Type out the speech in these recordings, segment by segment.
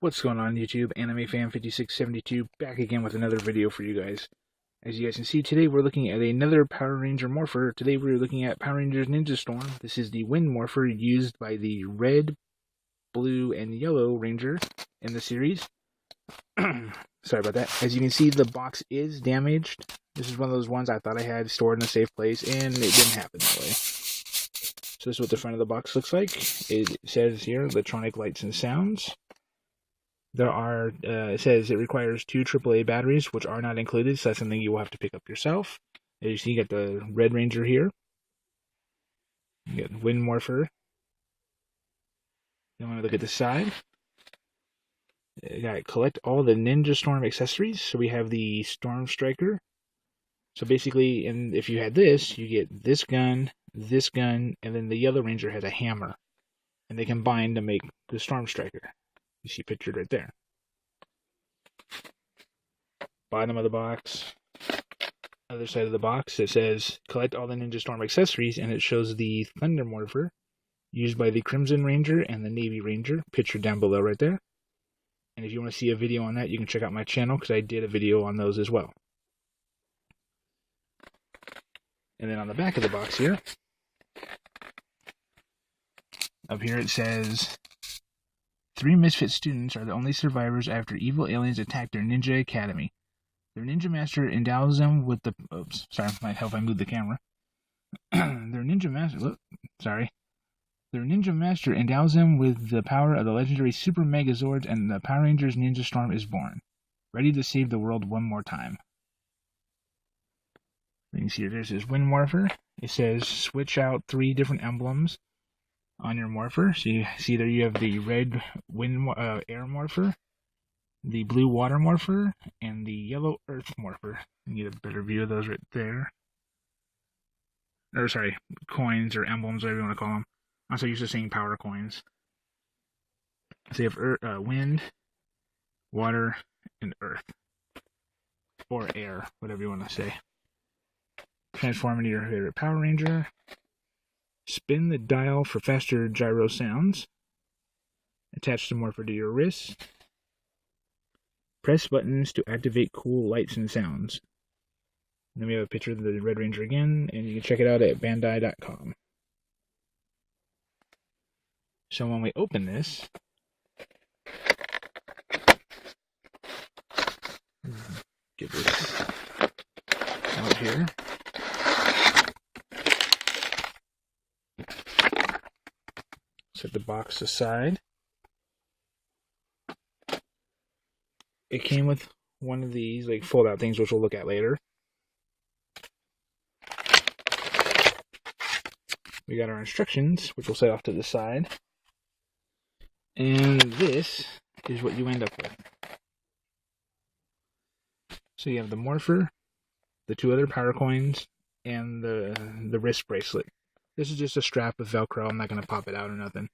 What's going on YouTube? Anime Fan 5672 back again with another video for you guys. As you guys can see, today we're looking at another Power Ranger Morpher. Today we're looking at Power Rangers Ninja Storm. This is the Wind Morpher used by the red, blue, and yellow Ranger in the series. Sorry about that. As you can see, the box is damaged. This is one of those ones I thought I had stored in a safe place, and it didn't happen that way. So this is what the front of the box looks like. It says here, electronic lights and sounds. There are, it says it requires 2 AAA batteries, which are not included, so that's something you will have to pick up yourself. As you see, you got the Red Ranger here. You got Wind Morpher. You want to look at the side. You got collect all the Ninja Storm accessories. So we have the Storm Striker. So basically, if you had this, you get this gun, and then the Yellow Ranger has a hammer. And they combine to make the Storm Striker. You see pictured right there. Bottom of the box. Other side of the box, it says collect all the Ninja Storm accessories, and it shows the Thunder Morpher used by the Crimson Ranger and the Navy Ranger, pictured down below right there. And if you want to see a video on that, you can check out my channel because I did a video on those as well. And then on the back of the box here, up here it says 3 misfit students are the only survivors after evil aliens attack their ninja academy. Their ninja master endows them with the... Oops, sorry, might help if I move the camera. Their ninja master endows them with the power of the legendary Super Megazords, and the Power Rangers Ninja Storm is born, ready to save the world one more time. You can see there's this Wind Morpher. It says switch out 3 different emblems on your Morpher. So you see there you have the red air Morpher, the blue water Morpher, and the yellow earth Morpher. You get a better view of those right there. Or sorry, coins or emblems, whatever you want to call them. I'm so used to saying power coins. So you have wind, water, and earth. Or air, whatever you want to say. Transform into your favorite Power Ranger. Spin the dial for faster gyro sounds. Attach the Morpher to your wrist. Press buttons to activate cool lights and sounds. And then we have a picture of the Red Ranger again, and you can check it out at bandai.com. So when we open this, get this out here. Set the box aside. It came with one of these like fold out things, which we'll look at later. We got our instructions, which we'll set off to the side. And this is what you end up with. So you have the Morpher, the 2 other power coins, and the wrist bracelet. This is just a strap with Velcro. I'm not going to pop it out or nothing.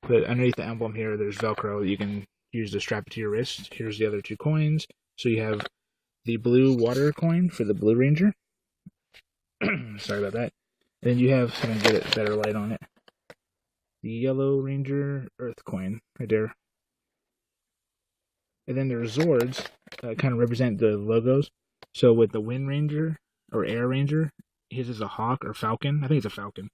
But underneath the emblem here, there's Velcro that you can use to strap it to your wrist. Here's the other 2 coins. So you have the blue water coin for the Blue Ranger. Sorry about that. And then you have, so I can get a better light on it, the Yellow Ranger Earth coin right there. And then their Zords kind of represent the logos. So with the Wind Ranger or Air Ranger, his is a hawk or falcon. I think it's a falcon.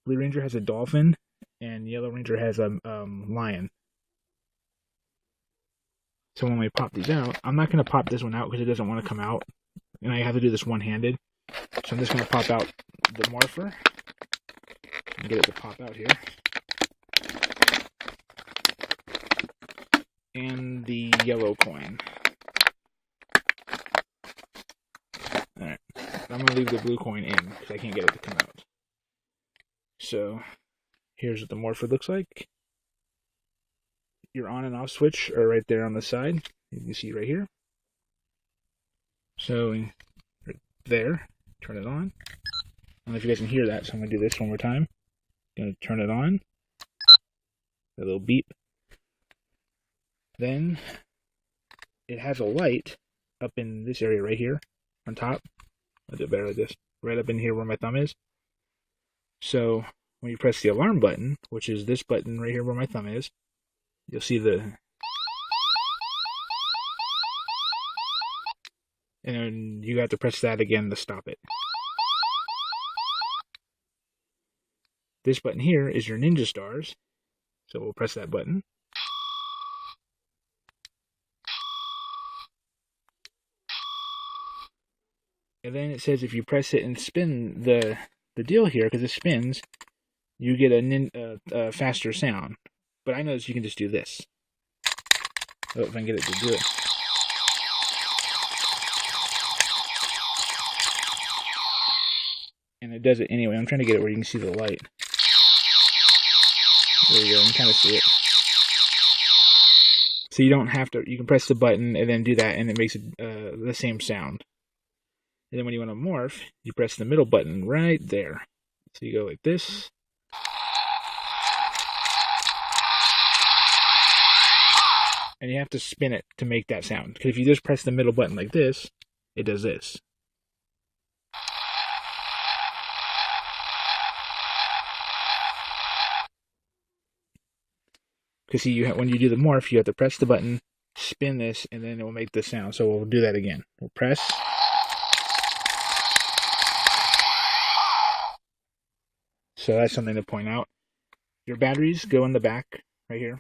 Blue Ranger has a dolphin, and Yellow Ranger has a lion. So when we pop these out, I'm not going to pop this one out because it doesn't want to come out. And I have to do this one-handed. So I'm just going to pop out the Morpher. And get it to pop out here. And the yellow coin. Alright. I'm going to leave the blue coin in because I can't get it to come out. So, here's what the Morpher looks like. Your on and off switch are right there on the side. You can see right here. So, right there, turn it on. I don't know if you guys can hear that, so I'm going to do this one more time. I'm going to turn it on. A little beep. Then, it has a light up in this area right here, on top. I'll do it better like this. Right up in here where my thumb is. So, when you press the alarm button, which is this button right here where my thumb is, you'll see the... And then you have to press that again to stop it. This button here is your ninja stars. So we'll press that button. And then it says if you press it and spin the deal here, because it spins, you get a faster sound. But I notice you can just do this. Oh, if I can get it to do it. And it does it anyway. I'm trying to get it where you can see the light. There you go, you can kind of see it. So you don't have to, you can press the button and then do that, and it makes it the same sound. And then when you want to morph, you press the middle button right there. So you go like this. And you have to spin it to make that sound. Because if you just press the middle button like this, it does this. Because see, when you do the morph, you have to press the button, spin this, and then it will make the sound. So we'll do that again. We'll press. So that's something to point out. Your batteries go in the back, right here.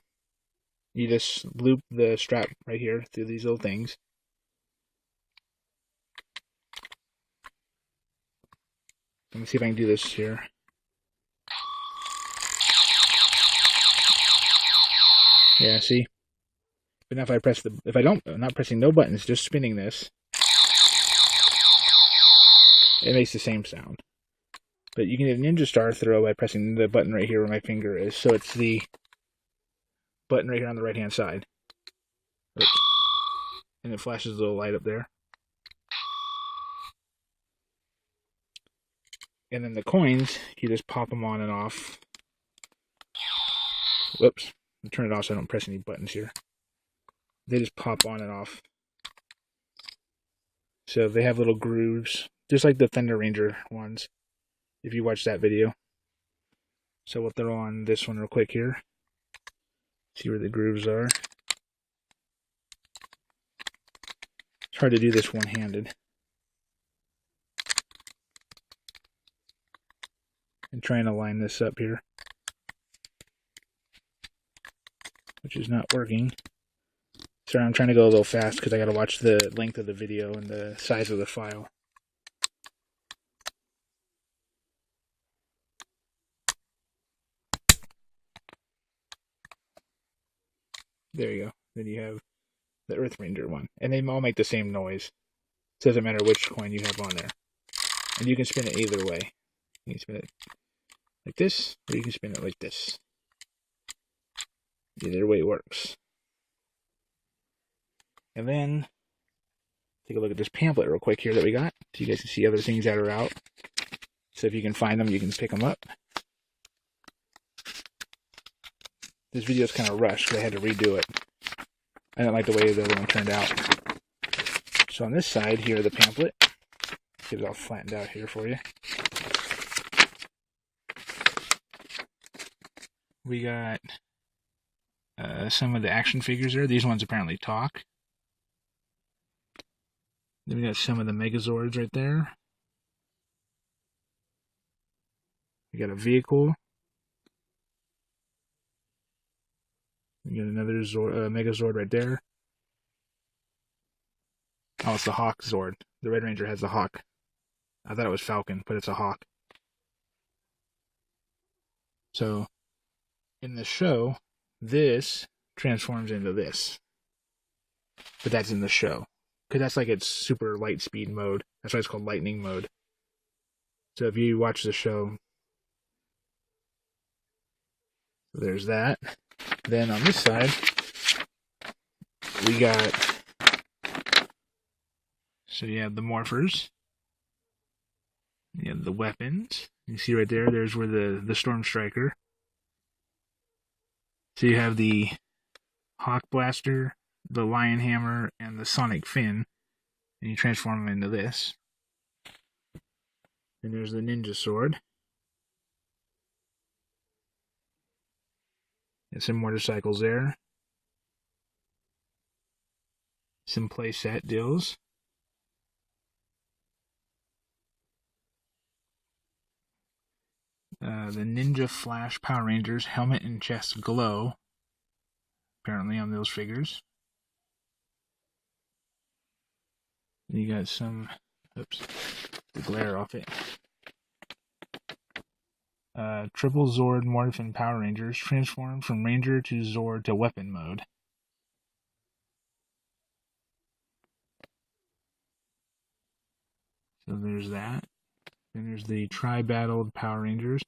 You just loop the strap right here through these little things. Let me see if I can do this here. Yeah, see? But now if I press I'm not pressing no buttons, just spinning this, it makes the same sound. But you can get a ninja star throw by pressing the button right here where my finger is. So it's the button right here on the right hand side. Oops. And it flashes a little light up there. And then the coins, you just pop them on and off. Whoops. I'll turn it off so I don't press any buttons here. They just pop on and off. So they have little grooves, just like the Thunder Ranger ones, if you watch that video. So we'll throw on this one real quick here. See where the grooves are. It's hard to do this one-handed. And trying to line this up here, which is not working. Sorry, I'm trying to go a little fast because I got to watch the length of the video and the size of the file. There you go. Then you have the Earth Ranger one. And they all make the same noise. It doesn't matter which coin you have on there. And you can spin it either way. You can spin it like this, or you can spin it like this. Either way works. And then, take a look at this pamphlet real quick here that we got, so you guys can see other things that are out. So if you can find them, you can pick them up. This video is kind of rushed because I had to redo it. I didn't like the way the other one turned out. So on this side here, the pamphlet, get it all flattened out here for you. We got some of the action figures there. These ones apparently talk. Then we got some of the Megazords right there. We got a vehicle. We got another Megazord right there. Oh, it's the Hawk Zord. The Red Ranger has the Hawk. I thought it was Falcon, but it's a Hawk. So, in the show, this transforms into this. But that's in the show. Because that's like its super light speed mode. That's why it's called lightning mode. So if you watch the show, there's that. Then on this side, we got, so you have the morphers. You have the weapons. You see right there, there's where the Storm Striker. So you have the Hawk Blaster, the Lion Hammer, and the Sonic Fin. And you transform them into this. Then there's the Ninja Sword. And some motorcycles there. some playset deals. The Ninja Flash Power Rangers helmet and chest glow, apparently, on those figures. You got some, oops, the glare off it. Triple Zord Morphin Power Rangers transformed from Ranger to Zord to weapon mode. So there's that. Then there's the Tri-Battled Power Rangers.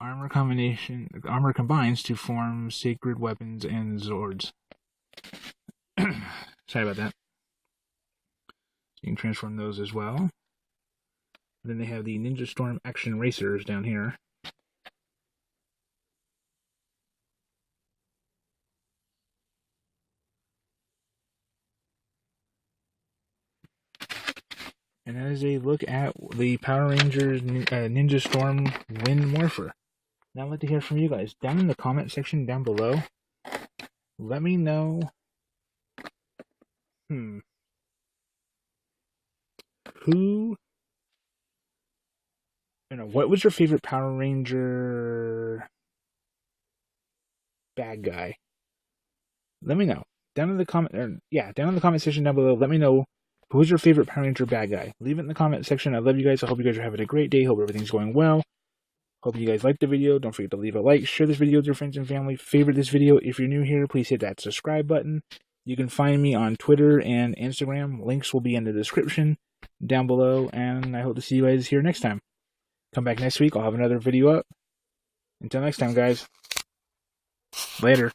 Armor combines to form sacred weapons and Zords. Sorry about that. So you can transform those as well. Then they have the Ninja Storm Action Racers down here. And that is a look at the Power Rangers Ninja Storm Wind Morpher. Now I'd like to hear from you guys. Down in the comment section down below, let me know what was your favorite Power Ranger bad guy? Let me know. Down in the comment section down below, let me know who was your favorite Power Ranger bad guy. Leave it in the comment section. I love you guys. I hope you guys are having a great day. Hope everything's going well. Hope you guys liked the video. Don't forget to leave a like, share this video with your friends and family, favorite this video. If you're new here, please hit that subscribe button. You can find me on Twitter and Instagram. Links will be in the description down below, and I hope to see you guys here next time. Come back next week. I'll have another video up. Until next time, guys. Later.